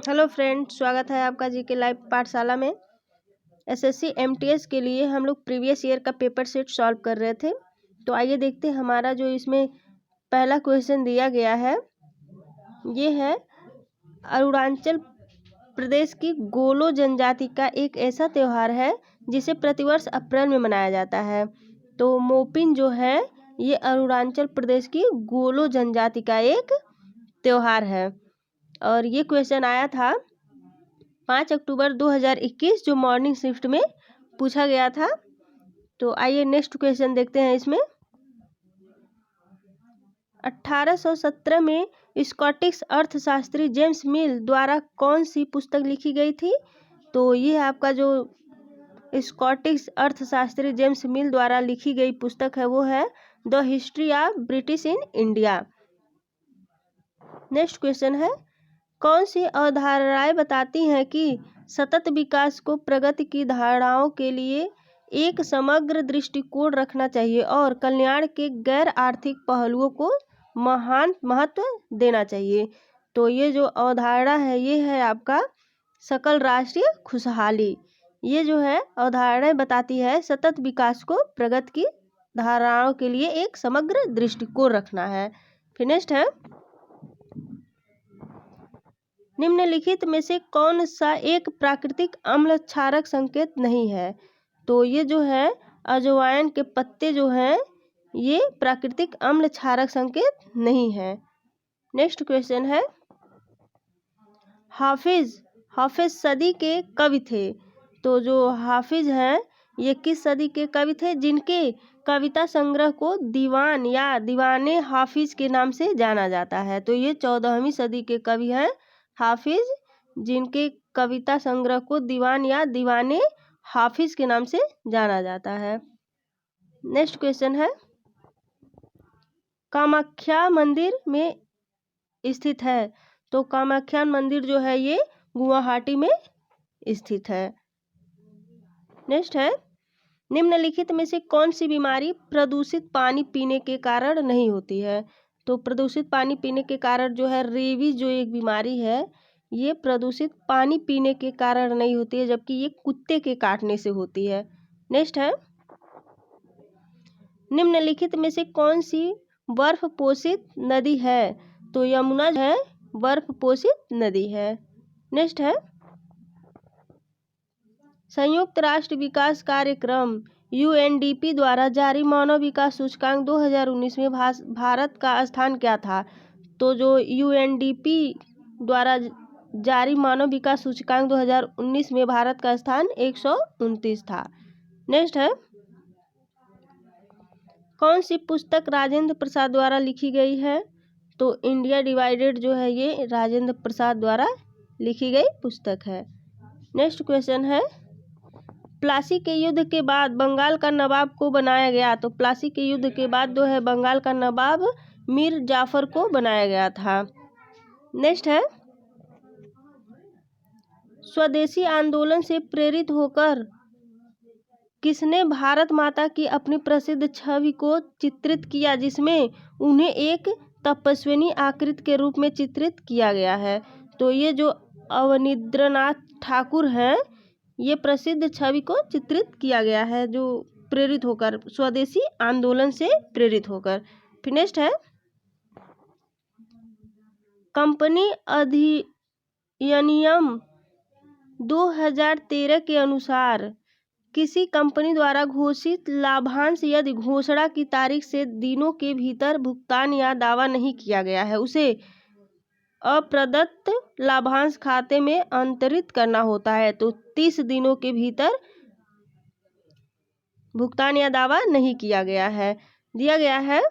Hello friend, स्वागत है आपका जीके लाइव पाठशाला में। एसएससी एमटीएस के लिए हम लोग प्रीवियस ईयर का पेपर सेट सॉल्व कर रहे थे। तो आइए देखते हैं हमारा जो इसमें पहला क्वेश्चन दिया गया है ये है अरुणाचल प्रदेश की गोलो जनजाति का एक ऐसा त्यौहार है जिसे प्रतिवर्ष अप्रैल में मनाया जाता है। तो मोपिन जो है ये अरुणाचल प्रदेश की गोलो जनजाति का एक त्यौहार है और ये क्वेश्चन आया था 5 अक्टूबर 2021 जो मॉर्निंग शिफ्ट में पूछा गया था। तो आइए नेक्स्ट क्वेश्चन देखते हैं। इसमें 1817 में स्कॉटिश अर्थशास्त्री जेम्स मिल द्वारा कौन सी पुस्तक लिखी गई थी? तो ये आपका जो स्कॉटिश अर्थशास्त्री जेम्स मिल द्वारा लिखी गई पुस्तक है वो है the history of British in India. Next question है कौन सी अवधारणाएं बताती हैं कि सतत विकास को प्रगति की धारणाओं के लिए एक समग्र दृष्टिकोण रखना चाहिए और कल्याण के गैर आर्थिक पहलुओं को महान महत्व देना चाहिए। तो ये जो अवधारणा है ये है आपका सकल राष्ट्रीय खुशहाली। ये जो है अवधारणाएं बताती है सतत विकास को प्रगति की धारणाओं के लिए एक समग्र दृष्टिकोण रखना है। फिर नेक्स्ट है निम्नलिखित में से कौन सा एक प्राकृतिक अम्ल क्षारक संकेत नहीं है? तो ये जो है अजवाइन के पत्ते जो हैं ये प्राकृतिक अम्ल क्षारक संकेत नहीं है। नेक्स्ट क्वेश्चन है हाफिज सदी के कवि थे। तो जो हाफिज हैं ये किस सदी के कवि थे जिनके कविता संग्रह को दीवान या दीवाने हाफिज के नाम से जाना जाता है? तो ये 14वीं सदी के कवि हैं हाफिज जिनके कविता संग्रह को दीवान या दीवाने हाफिज के नाम से जाना जाता है। नेक्स्ट क्वेश्चन है कामाख्या मंदिर में स्थित है। तो कामाख्या मंदिर जो है ये गुवाहाटी में स्थित है। नेक्स्ट है निम्नलिखित में से कौन सी बीमारी प्रदूषित पानी पीने के कारण नहीं होती है? तो प्रदूषित पानी पीने के कारण जो है रेबीज जो एक बीमारी है ये प्रदूषित पानी पीने के कारण नहीं होती है जबकि ये कुत्ते के काटने से होती है। नेक्स्ट है निम्नलिखित में से कौन सी बर्फ पोषित नदी है? तो यमुना है बर्फ पोषित नदी है। नेक्स्ट है संयुक्त राष्ट्र विकास कार्यक्रम यूएनडीपी द्वारा जारी मानव विकास सूचकांक 2019 में भारत का स्थान क्या था? तो जो यूएनडीपी द्वारा जारी मानव विकास सूचकांक 2019 में भारत का स्थान 129 था। नेक्स्ट है कौन सी पुस्तक राजेंद्र प्रसाद द्वारा लिखी गई है? तो इंडिया डिवाइडेड जो है ये राजेंद्र प्रसाद द्वारा लिखी गई पुस्तक है। नेक्स्ट क्वेश्चन है प्लासी के युद्ध के बाद बंगाल का नवाब को बनाया गया? तो प्लासी के युद्ध के बाद जो है बंगाल का नवाब मीर जाफर को बनाया गया था। नेक्स्ट है स्वदेशी आंदोलन से प्रेरित होकर किसने भारत माता की अपनी प्रसिद्ध छवि को चित्रित किया जिसमें उन्हें एक तपस्विनी आकृति के रूप में चित्रित किया गया है? तो ये जो अवनींद्रनाथ ठाकुर हैं ये प्रसिद्ध छवि को चित्रित किया गया है जो प्रेरित होकर स्वदेशी आंदोलन से प्रेरित होकर। फिर नेक्स्ट है कंपनी अधिनियम 2013 के अनुसार किसी कंपनी द्वारा घोषित लाभांश यदि घोषणा की तारीख से दिनों के भीतर भुगतान या दावा नहीं किया गया है उसे अप्रदत्त लाभांश खाते में अंतरित करना होता है। तो 30 दिनों के भीतर भुगतान या दावा नहीं किया गया है दिया गया है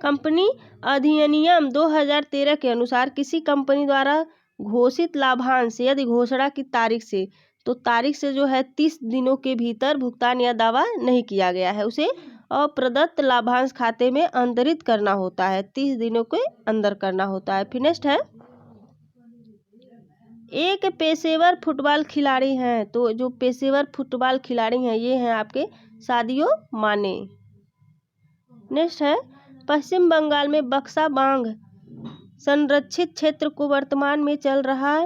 कंपनी अधिनियम 2013 के अनुसार किसी कंपनी द्वारा घोषित लाभांश यदि घोषणा की तारीख से तो तारीख से जो है 30 दिनों के भीतर भुगतान या दावा नहीं किया गया है उसे अप्रदत्त लाभांश खाते में अंतरित करना होता है 30 दिनों के अंदर करना होता है। फिर नेक्स्ट है एक पेशेवर फुटबॉल खिलाड़ी हैं। तो जो पेशेवर फुटबॉल खिलाड़ी हैं ये हैं आपके सादियो माने। नेक्स्ट है पश्चिम बंगाल में बक्सा बांध संरक्षित क्षेत्र को वर्तमान में चल रहा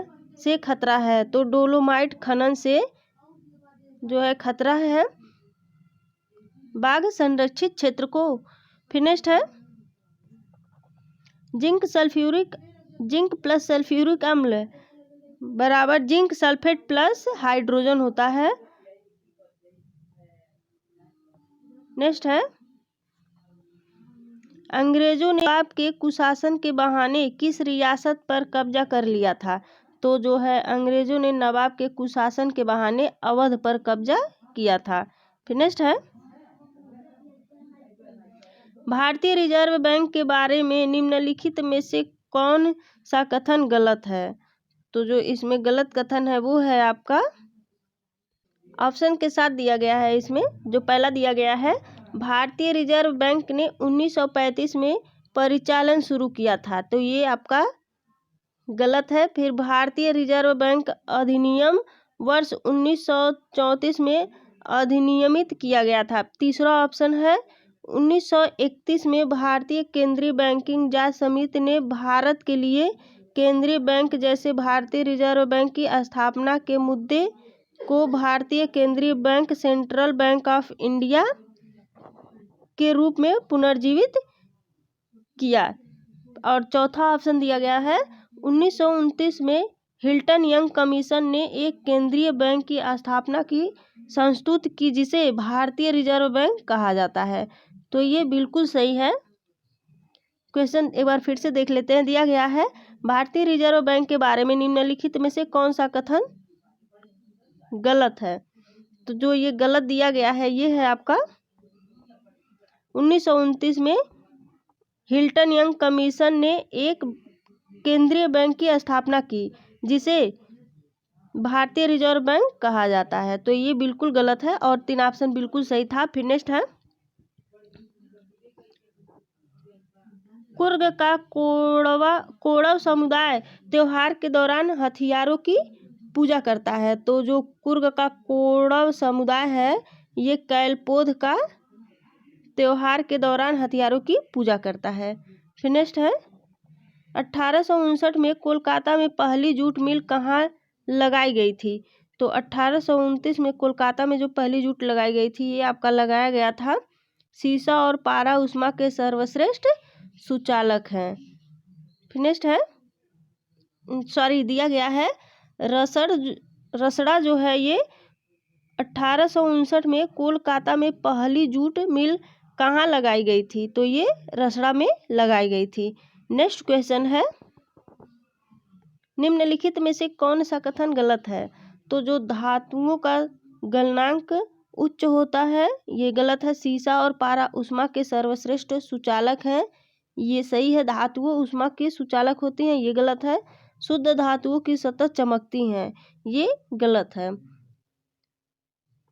से खतरा है, तो डोलोमाइट खनन से जो है खतरा है बाघ संरक्षित क्षेत्र को। फिर नेक्स्ट है जिंक प्लस सल्फ्यूरिक अम्ल बराबर जिंक सल्फेट प्लस हाइड्रोजन होता है। नेक्स्ट है अंग्रेजों ने नवाब के कुशासन के बहाने किस रियासत पर कब्जा कर लिया था, तो जो है अंग्रेजों ने नवाब के कुशासन के बहाने अवध पर कब्जा किया था। फिर नेक्स्ट है भारतीय रिजर्व बैंक के बारे में निम्नलिखित में से कौन सा कथन गलत है, तो जो इसमें गलत कथन है वो है आपका ऑप्शन के साथ दिया गया है। इसमें जो पहला दिया गया है भारतीय रिजर्व बैंक ने 1935 में परिचालन शुरू किया था, तो ये आपका गलत है। फिर भारतीय रिजर्व बैंक अधिनियम वर्ष 1934 में अधिनियमित किया गया था। तीसरा ऑप्शन है 1931 में भारतीय केंद्रीय बैंकिंग जांच समिति ने भारत के लिए केंद्रीय बैंक जैसे भारतीय रिजर्व बैंक की स्थापना के मुद्दे को भारतीय केंद्रीय bank central bank of India के रूप में पुनर्जीवित किया। और चौथा ऑप्शन दिया गया है 1929 में हिल्टन यंग कमीशन ने एक केंद्रीय बैंक की स्थापना की संस्तुत की जिसे भारतीय रिजर्व बैंक कहा जाता है, तो ये बिल्कुल सही है। क्वेश्चन एक बार फिर से देख लेते हैं। दिया गया है भारतीय रिजर्व बैंक के बारे में निम्नलिखित में से कौन सा कथन गलत है, तो जो ये गलत दिया गया है ये है आपका 1929 में हिल्टन यंग कमीशन ने एक केंद्रीय बैंक की स्थापना की जिसे भारतीय रिजर्व बैंक कहा जाता है, तो ये बिल्कुल गलत है और 3 ऑप्शन बिल्कुल सही था। फिर नेक्स्ट है कुर्ग का कोड़व समुदाय त्योहार के दौरान हथियारों की पूजा करता है, तो जो कुर्ग का कोड़व समुदाय है ये कैलपोध का त्योहार के दौरान हथियारों की पूजा करता है। फिर नेक्स्ट है 1859 में कोलकाता में पहली जूट मिल कहाँ लगाई गई थी, तो 1829 में कोलकाता में जो पहली जूट लगाई गई थी ये आपका लगाया गया था सीसा और पारा उष्मा के सर्वश्रेष्ठ सुचालक हैं। फिर नेक्स्ट है दिया गया है रसड़ा जो है ये 1859 में कोलकाता में पहली जूट मिल कहाँ लगाई गई थी, तो ये रसड़ा में लगाई गई थी। नेक्स्ट क्वेश्चन है निम्नलिखित में से कौन सा कथन गलत है, तो जो धातुओं का गलनांक उच्च होता है ये गलत है। सीसा और पारा उष्मा के सर्वश्रेष्ठ सुचालक हैं, ये सही है। धातुओं उष्मा के सुचालक होती हैं, ये गलत है। शुद्ध धातुओं की सतत चमकती हैं, ये गलत है।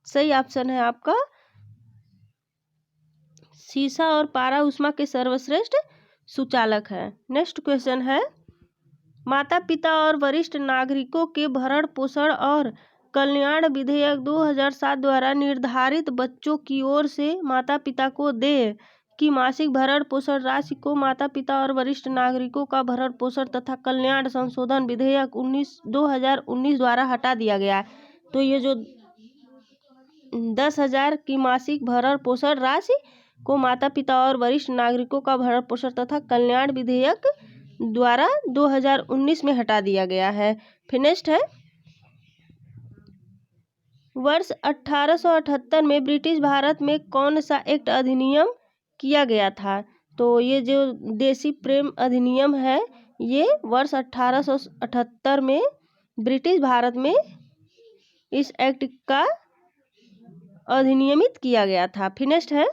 सही ऑप्शन है आपका सीसा और पारा उष्मा के सर्वश्रेष्ठ सुचालक है। नेक्स्ट क्वेश्चन है माता पिता और वरिष्ठ नागरिकों के भरण पोषण और कल्याण विधेयक 2007 द्वारा निर्धारित बच्चों की ओर से माता पिता को देय की मासिक भरण पोषण राशि को माता पिता और वरिष्ठ नागरिकों का भरण पोषण तथा कल्याण संशोधन विधेयक 2019 द्वारा हटा दिया गया है, तो ये जो 10,000 की मासिक भरण पोषण राशि को माता पिता और वरिष्ठ नागरिकों का भरण पोषण तथा कल्याण विधेयक द्वारा 2019 में हटा दिया गया है। फिर नेक्स्ट है वर्ष 1878 में ब्रिटिश भारत में कौन सा एक्ट अधिनियम किया गया था, तो ये जो देसी प्रेम अधिनियम है ये वर्ष 1878 में ब्रिटिश भारत में इस एक्ट का अधिनियमित किया गया था। फिर नेक्स्ट है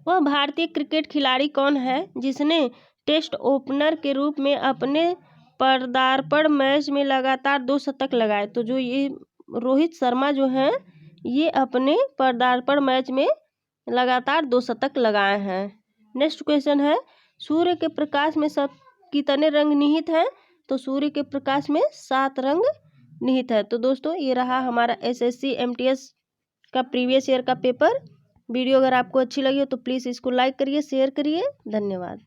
वह भारतीय क्रिकेट खिलाड़ी कौन है जिसने टेस्ट ओपनर के रूप में अपने पदार्पण मैच में लगातार 2 शतक लगाए, तो जो ये रोहित शर्मा जो हैं ये अपने पदार्पण मैच में लगातार 2 शतक लगाए हैं। नेक्स्ट क्वेश्चन है सूर्य के प्रकाश में सब कितने रंग निहित हैं, तो सूर्य के प्रकाश में 7 रंग निहित है। तो दोस्तों ये रहा हमारा SSC MTS का प्रीवियस ईयर का पेपर। वीडियो अगर आपको अच्छी लगी हो तो प्लीज़ इसको लाइक करिए, शेयर करिए। धन्यवाद।